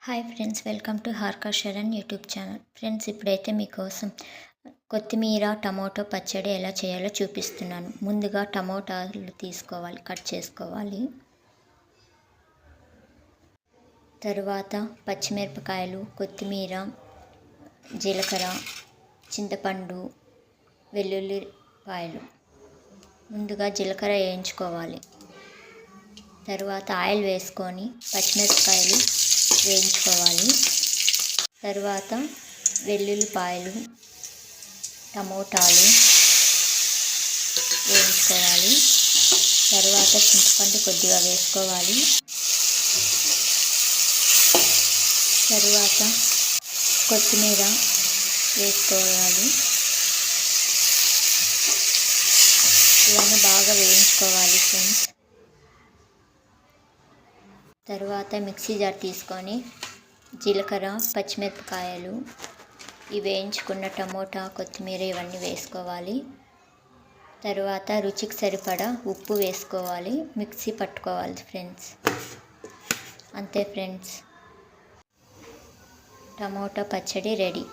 Hi friends, welcome to Harka Sharan YouTube channel. Friends, ఇప్పుడైతే మీకోసం కొత్తిమీర టమాటో పచ్చడి ఎలా చేయాలో చూపిస్తున్నాను. ముందుగా టమోటాలు తీసుకోవాలి, కట్ చేసుకోవాలి. తరువాత పచ్చిమిరపకాయలు, కొత్తిమీర, జీలకర్ర, చింతపండు, వెల్లుల్లిపాయలు. ముందుగా జీలకర్ర వేయించుకోవాలి. తరువాత ఆయిల్ వేసుకొని పచ్చిమిరపకాయలు వేయించుకోవాలి. తరువాత వెల్లుల్లిపాయలు, టమోటాలు వేయించుకోవాలి. తరువాత చింతపండు కొద్దిగా వేసుకోవాలి. తరువాత కొత్తిమీర వేసుకోవాలి. ఇవన్నీ బాగా వేయించుకోవాలి ఫ్రెండ్స్. తరువాత మిక్సీ జార్ తీసుకొని జీలకర్ర, పచ్చిమిరపకాయలు, ఈ వేయించుకున్న టమోటా, కొత్తిమీర ఇవన్నీ వేసుకోవాలి. తరువాత రుచికి సరిపడా ఉప్పు వేసుకోవాలి. మిక్సీ పట్టుకోవాలి ఫ్రెండ్స్. అంతే ఫ్రెండ్స్, టమోటా పచ్చడి రెడీ.